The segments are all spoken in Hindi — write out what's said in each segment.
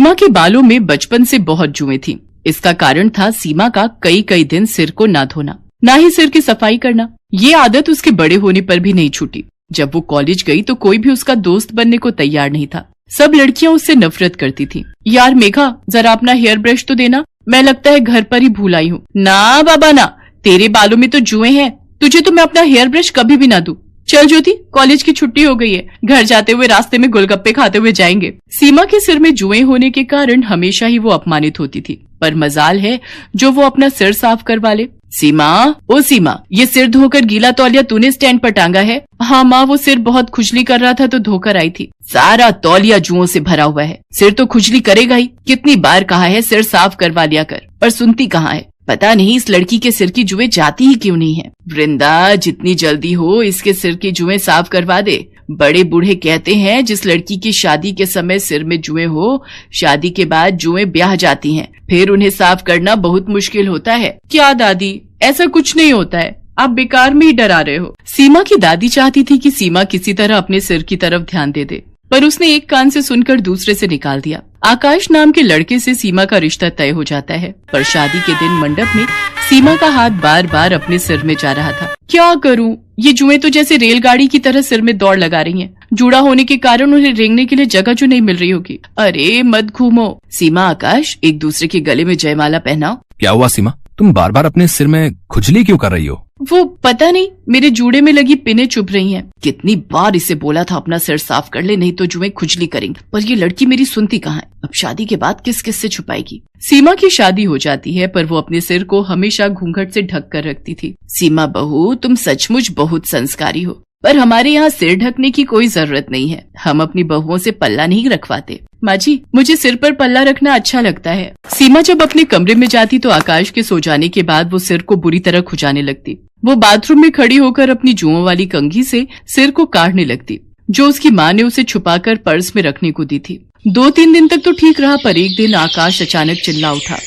सीमा के बालों में बचपन से बहुत जुएं थीं। इसका कारण था सीमा का कई कई दिन सिर को ना धोना, ना ही सिर की सफाई करना। ये आदत उसके बड़े होने पर भी नहीं छूटी। जब वो कॉलेज गई तो कोई भी उसका दोस्त बनने को तैयार नहीं था। सब लड़कियां उससे नफरत करती थीं। यार मेघा, जरा अपना हेयर ब्रश तो देना, मैं लगता है घर पर ही भूल आई हूँ। ना बाबा ना, तेरे बालों में तो जुएं हैं, तुझे तो मैं अपना हेयर ब्रश कभी भी ना दूं। चल ज्योति, कॉलेज की छुट्टी हो गई है, घर जाते हुए रास्ते में गोलगप्पे खाते हुए जाएंगे। सीमा के सिर में जुएं होने के कारण हमेशा ही वो अपमानित होती थी, पर मजाल है जो वो अपना सिर साफ करवा ले। सीमा, ओ सीमा, ये सिर धोकर गीला तौलिया तूने स्टैंड पर टांगा है? हाँ माँ, वो सिर बहुत खुजली कर रहा था तो धोकर आई थी। सारा तौलिया जुओं से भरा हुआ है, सिर तो खुजली करेगा ही। कितनी बार कहा है सिर साफ करवा लिया कर, पर सुनती कहाँ है। पता नहीं इस लड़की के सिर की जुएं जाती ही क्यों नहीं है। वृंदा, जितनी जल्दी हो इसके सिर की जुएं साफ करवा दे। बड़े बूढ़े कहते हैं जिस लड़की की शादी के समय सिर में जुएं हो, शादी के बाद जुएं ब्याह जाती हैं, फिर उन्हें साफ करना बहुत मुश्किल होता है। क्या दादी, ऐसा कुछ नहीं होता है, आप बेकार में ही डरा रहे हो। सीमा की दादी चाहती थी कि सीमा किसी तरह अपने सिर की तरफ ध्यान दे, पर उसने एक कान से सुनकर दूसरे से निकाल दिया। आकाश नाम के लड़के से सीमा का रिश्ता तय हो जाता है, पर शादी के दिन मंडप में सीमा का हाथ बार बार अपने सिर में जा रहा था। क्या करूं, ये जुएं तो जैसे रेलगाड़ी की तरह सिर में दौड़ लगा रही हैं। जुड़ा होने के कारण उन्हें रेंगने के लिए जगह जो नहीं मिल रही होगी। अरे मत घूमो। सीमा, आकाश, एक दूसरे के गले में जयमाला पहनाओ। क्या हुआ सीमा, तुम बार बार अपने सिर में खुजली क्यों कर रही हो? वो पता नहीं, मेरे जूड़े में लगी पिनें चुभ रही हैं। कितनी बार इसे बोला था अपना सिर साफ कर ले, नहीं तो जुएं खुजली करेंगी, पर ये लड़की मेरी सुनती कहाँ है। अब शादी के बाद किस किस से छुपाएगी। सीमा की शादी हो जाती है, पर वो अपने सिर को हमेशा घूंघट से ढक कर रखती थी। सीमा बहू, तुम सचमुच बहुत संस्कारी हो, पर हमारे यहाँ सिर ढकने की कोई जरूरत नहीं है। हम अपनी बहुओं से पल्ला नहीं रखवाते। माँ जी, मुझे सिर पर पल्ला रखना अच्छा लगता है। सीमा जब अपने कमरे में जाती तो आकाश के सो जाने के बाद वो सिर को बुरी तरह खुजाने लगती। वो बाथरूम में खड़ी होकर अपनी जुओं वाली कंघी से सिर को काटने लगती, जो उसकी माँ ने उसे छुपाकर पर्स में रखने को दी थी। 2-3 दिन तक तो ठीक रहा, पर एक दिन आकाश अचानक चिल्ला उठा।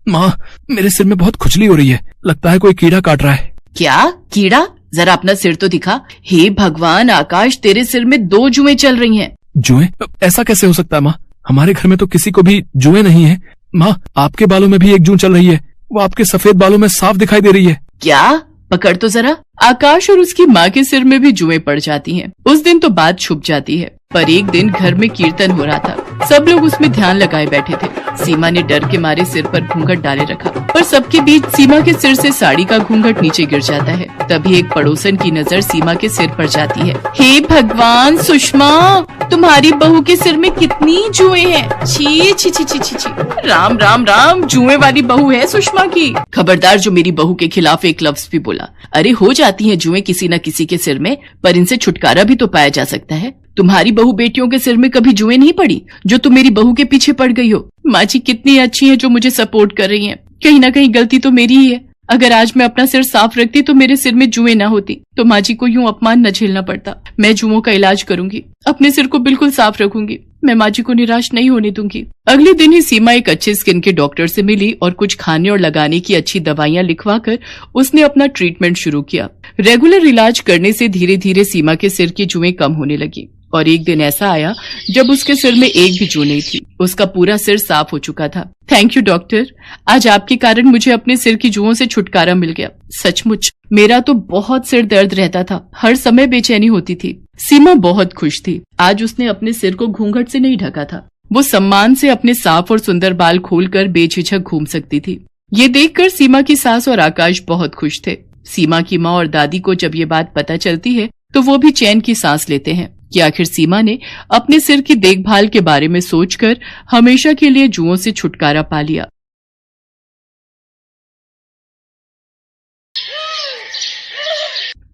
माँ, मेरे सिर में बहुत खुजली हो रही है, लगता है कोई कीड़ा काट रहा है। क्या कीड़ा? जरा अपना सिर तो दिखा। हे भगवान आकाश, तेरे सिर में 2 जुएं चल रही हैं। जुएं? ऐसा कैसे हो सकता है माँ, हमारे घर में तो किसी को भी जुएं नहीं है। माँ, आपके बालों में भी एक जूं चल रही है, वो आपके सफेद बालों में साफ दिखाई दे रही है। क्या? पकड़ तो जरा। आकाश और उसकी माँ के सिर में भी जुएं पड़ जाती हैं। उस दिन तो बात छुप जाती है, पर एक दिन घर में कीर्तन हो रहा था। सब लोग उसमें ध्यान लगाए बैठे थे। सीमा ने डर के मारे सिर पर घूंघट डाले रखा, पर सबके बीच सीमा के सिर से साड़ी का घूंघट नीचे गिर जाता है। तभी एक पड़ोसन की नजर सीमा के सिर पर जाती है। हे भगवान सुषमा, तुम्हारी बहू के सिर में कितनी जुएं हैं। छी छी छी छी छी छी। राम राम राम, जुएं वाली बहू है सुषमा की। खबरदार जो मेरी बहू के खिलाफ एक लफ्ज भी बोला। अरे हो जाती हैं जुएं किसी न किसी के सिर में, पर इनसे छुटकारा भी तो पाया जा सकता है। तुम्हारी बहू बेटियों के सिर में कभी जुएं नहीं पड़ी, जो तुम मेरी बहू के पीछे पड़ गई हो। माँ जी कितनी अच्छी है जो मुझे सपोर्ट कर रही हैं। कहीं ना कहीं गलती तो मेरी ही है। अगर आज मैं अपना सिर साफ रखती तो मेरे सिर में जुएं ना होती, तो माँ जी को यूं अपमान न झेलना पड़ता। मैं जुओं का इलाज करूंगी, अपने सिर को बिल्कुल साफ रखूंगी। मैं माँ जी को निराश नहीं होने दूंगी। अगले दिन ही सीमा एक अच्छे स्किन के डॉक्टर से मिली और कुछ खाने और लगाने की अच्छी दवाइयाँ लिखवाकर उसने अपना ट्रीटमेंट शुरू किया। रेगुलर इलाज करने से धीरे धीरे सीमा के सिर की जुएं कम होने लगी, और एक दिन ऐसा आया जब उसके सिर में एक भी जू नहीं थी। उसका पूरा सिर साफ हो चुका था। थैंक यू डॉक्टर, आज आपके कारण मुझे अपने सिर की जुओं से छुटकारा मिल गया। सचमुच मेरा तो बहुत सिर दर्द रहता था, हर समय बेचैनी होती थी। सीमा बहुत खुश थी। आज उसने अपने सिर को घूंघट से नहीं ढका था। वो सम्मान से अपने साफ और सुंदर बाल खोलकर बेझिझक घूम सकती थी। ये देखकर सीमा की सास और आकाश बहुत खुश थे। सीमा की माँ और दादी को जब ये बात पता चलती है तो वो भी चैन की सांस लेते हैं कि आखिर सीमा ने अपने सिर की देखभाल के बारे में सोचकर हमेशा के लिए जुओं से छुटकारा पा लिया।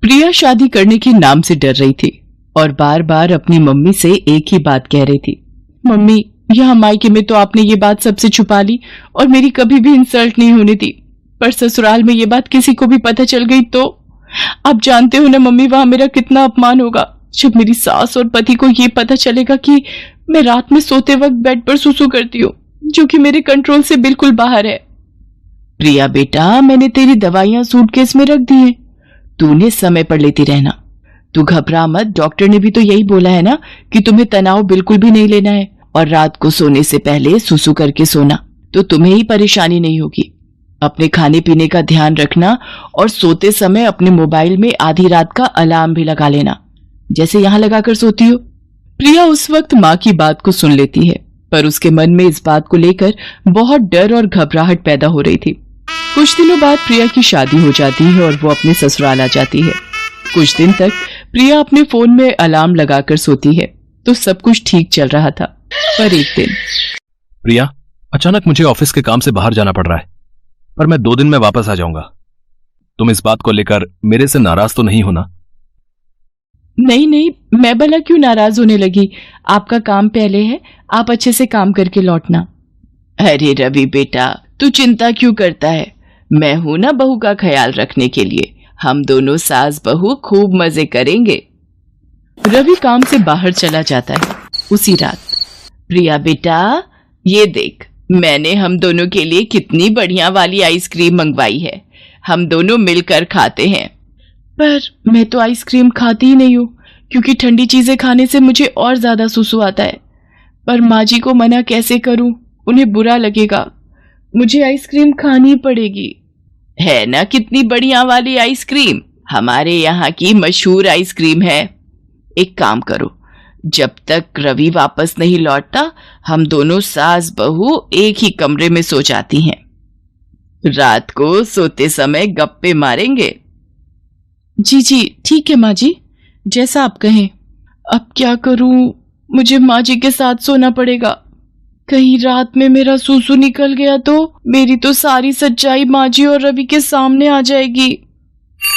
प्रिया शादी करने के नाम से डर रही थी और बार बार अपनी मम्मी से एक ही बात कह रही थी। मम्मी, यहाँ मायके में तो आपने ये बात सबसे छुपा ली और मेरी कभी भी इंसल्ट नहीं होने दी, पर ससुराल में ये बात किसी को भी पता चल गई तो आप जानते हो ना मम्मी, वहां मेरा कितना अपमान होगा। जब मेरी सास और पति को ये पता चलेगा कि मैं रात में सोते वक्त बेड पर सुसु करती हूँ, जो कि मेरे कंट्रोल से बिल्कुल बाहर है। प्रिया बेटा, मैंने तेरी दवाइयां सूटकेस में रख दी हैं, तूने समय पर लेती रहना। तू घबरा मत, डॉक्टर ने भी तो यही बोला है ना कि तुम्हें तनाव बिल्कुल भी नहीं लेना है और रात को सोने से पहले सुसु करके सोना, तो तुम्हें ही परेशानी नहीं होगी। अपने खाने पीने का ध्यान रखना और सोते समय अपने मोबाइल में आधी रात का अलार्म भी लगा लेना, जैसे यहाँ लगाकर सोती हो। प्रिया उस वक्त माँ की बात को सुन लेती है, पर उसके मन में इस बात को लेकर बहुत डर और घबराहट पैदा हो रही थी। कुछ दिनों बाद प्रिया की शादी हो जाती है और वो अपने ससुराल आ जाती है। कुछ दिन तक प्रिया अपने फोन में अलार्म लगाकर सोती है, तो सब कुछ ठीक चल रहा था। पर एक दिन प्रिया, अचानक मुझे ऑफिस के काम से बाहर जाना पड़ रहा है, पर मैं 2 दिन में वापस आ जाऊंगा। तुम इस बात को लेकर मेरे से नाराज तो नहीं होना? नहीं नहीं, मैं भला क्यों नाराज होने लगी। आपका काम पहले है, आप अच्छे से काम करके लौटना। अरे रवि बेटा, तू चिंता क्यों करता है, मैं हूं ना बहू का ख्याल रखने के लिए। हम दोनों सास बहू खूब मजे करेंगे। रवि काम से बाहर चला जाता है। उसी रात, प्रिया बेटा ये देख, मैंने हम दोनों के लिए कितनी बढ़िया वाली आइसक्रीम मंगवाई है, हम दोनों मिलकर खाते हैं। पर मैं तो आइसक्रीम खाती ही नहीं हूँ, क्योंकि ठंडी चीजें खाने से मुझे और ज्यादा सुसु आता है। पर माँ जी को मना कैसे करूं, उन्हें बुरा लगेगा। मुझे आइसक्रीम खानी पड़ेगी। है ना कितनी बढ़िया वाली आइसक्रीम, हमारे यहाँ की मशहूर आइसक्रीम है। एक काम करो, जब तक रवि वापस नहीं लौटता हम दोनों सास बहू एक ही कमरे में सो जाती हैं। रात को सोते समय गप्पे मारेंगे। जी जी ठीक है माँ जी, जैसा आप कहें। अब क्या करूं, मुझे माँ जी के साथ सोना पड़ेगा। कहीं रात में मेरा सूसू निकल गया तो मेरी तो सारी सच्चाई माँ जी और रवि के सामने आ जाएगी।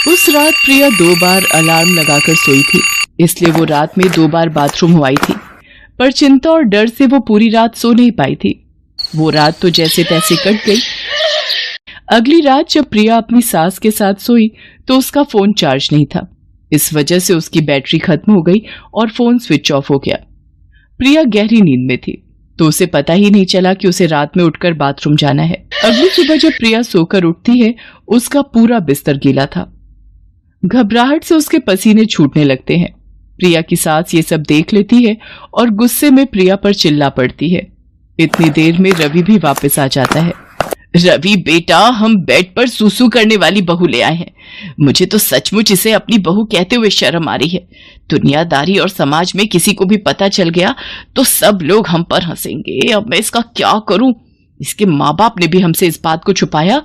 उस रात प्रिया 2 बार अलार्म लगाकर सोई थी, इसलिए वो रात में 2 बार बाथरूम हो आई थी। पर चिंता और डर से वो पूरी रात सो नहीं पाई थी। वो रात तो जैसे तैसे कट गई। अगली रात जब प्रिया अपनी सास के साथ सोई तो उसका फोन चार्ज नहीं था। इस वजह से उसकी बैटरी खत्म हो गई और फोन स्विच ऑफ हो गया। प्रिया गहरी नींद में थी, तो उसे पता ही नहीं चला कि उसे रात में उठकर बाथरूम जाना है। अगली सुबह जब प्रिया सोकर उठती है, उसका पूरा बिस्तर गीला था। घबराहट से उसके पसीने छूटने लगते हैं। प्रिया की सास ये सब देख लेती है और गुस्से में प्रिया पर चिल्ला पड़ती है। इतनी देर में रवि भी वापस आ जाता है। रवि बेटा, हम बेड पर सूसू करने वाली बहू ले आए हैं। मुझे तो सचमुच इसे अपनी बहू कहते हुए शर्म आ रही है। दुनियादारी और समाज में किसी को भी पता चल गया तो सब लोग हम पर हंसेंगे। अब मैं इसका क्या करूं? इसके माँ बाप ने भी हमसे इस बात को छुपाया,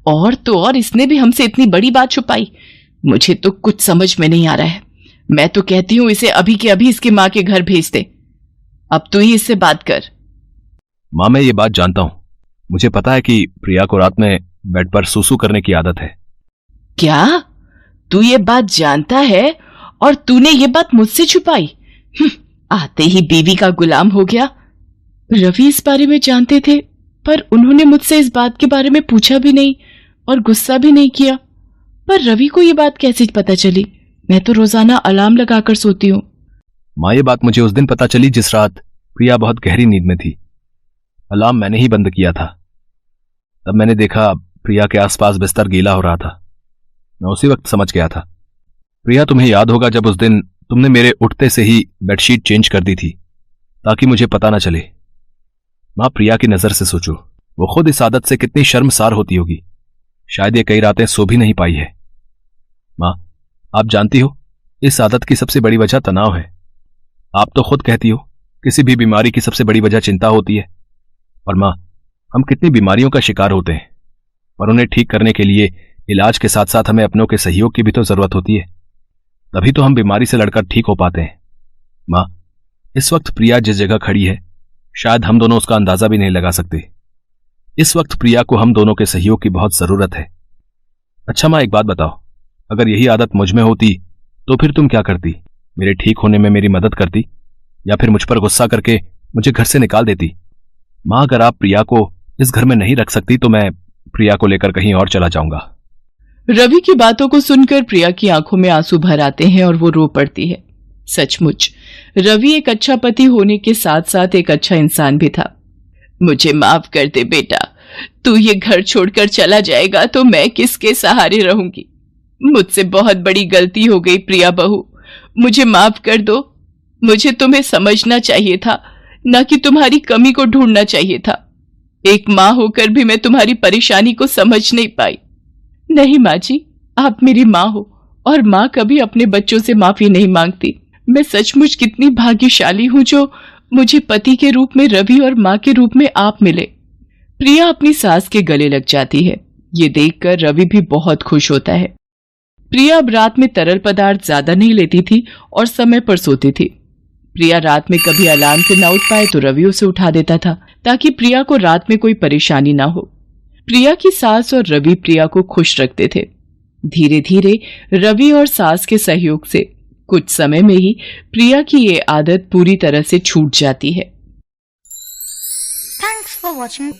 और तो और इसने भी हमसे इतनी बड़ी बात छुपाई। मुझे तो कुछ समझ में नहीं आ रहा है। मैं तो कहती हूँ इसे अभी के अभी इसकी माँ के घर भेज दे। अब तू ही इससे बात कर। माँ, मैं ये बात जानता हूँ। मुझे पता है कि प्रिया को रात में बेड पर सूसू करने की आदत है। क्या? तू ये बात जानता है और तूने ये बात मुझसे छुपाई? आते ही बीवी का गुलाम हो गया। रवि इस बारे में जानते थे, पर उन्होंने मुझसे इस बात के बारे में पूछा भी नहीं और गुस्सा भी नहीं किया। पर रवि को ये बात कैसे पता चली? मैं तो रोजाना अलार्म लगाकर सोती हूँ। माँ, ये बात मुझे उस दिन पता चली जिस रात प्रिया बहुत गहरी नींद में थी। अलार्म मैंने ही बंद किया था। तब मैंने देखा प्रिया के आसपास बिस्तर गीला हो रहा था। मैं उसी वक्त समझ गया था। प्रिया, तुम्हें याद होगा जब उस दिन तुमने मेरे उठते से ही बेडशीट चेंज कर दी थी ताकि मुझे पता ना चले। माँ, प्रिया की नजर से सोचो, वो खुद इस आदत से कितनी शर्मसार होती होगी। शायद ये कई रातें सो भी नहीं पाई है। माँ, आप जानती हो इस आदत की सबसे बड़ी वजह तनाव है। आप तो खुद कहती हो किसी भी बीमारी की सबसे बड़ी वजह चिंता होती है। और माँ, हम कितनी बीमारियों का शिकार होते हैं, पर उन्हें ठीक करने के लिए इलाज के साथ साथ हमें अपनों के सहयोग की भी तो जरूरत होती है। तभी तो हम बीमारी से लड़कर ठीक हो पाते हैं। माँ, इस वक्त प्रिया जिस जगह खड़ी है शायद हम दोनों उसका अंदाजा भी नहीं लगा सकते। इस वक्त प्रिया को हम दोनों के सहयोग की बहुत जरूरत है। अच्छा माँ, एक बात बताओ, अगर यही आदत मुझ में होती तो फिर तुम क्या करती? मेरे ठीक होने में मेरी मदद करती या फिर मुझ पर गुस्सा करके मुझे घर से निकाल देती? माँ, अगर आप प्रिया को इस घर में नहीं रख सकती तो मैं प्रिया को लेकर कहीं और चला जाऊंगा। रवि की बातों को सुनकर प्रिया की आंखों में आंसू भर आते हैं और वो रो पड़ती है। सचमुच रवि एक अच्छा पति होने के साथ साथ एक अच्छा इंसान भी था। मुझे माफ कर दे बेटा, तू ये घर छोड़कर चला जाएगा तो मैं किसके सहारे रहूंगी? मुझसे बहुत बड़ी गलती हो गई प्रिया बहू, मुझे माफ कर दो। मुझे तुम्हें समझना चाहिए था, न कि तुम्हारी कमी को ढूंढना चाहिए था। एक माँ होकर भी मैं तुम्हारी परेशानी को समझ नहीं पाई। नहीं माँ जी, आप मेरी माँ हो और माँ कभी अपने बच्चों से माफी नहीं मांगती। मैं सचमुच कितनी भाग्यशाली हूँ जो मुझे पति के रूप में रवि और माँ के रूप में आप मिले। प्रिया अपनी सास के गले लग जाती है। ये देखकर रवि भी बहुत खुश होता है। प्रिया अब रात में तरल पदार्थ ज्यादा नहीं लेती थी और समय पर सोती थी। प्रिया रात में कभी अलार्म से ना उठ पाए तो रवि उसे उठा देता था ताकि प्रिया को रात में कोई परेशानी ना हो। प्रिया की सास और रवि प्रिया को खुश रखते थे। धीरे धीरे रवि और सास के सहयोग से कुछ समय में ही प्रिया की ये आदत पूरी तरह से छूट जाती है। Thanks for watching.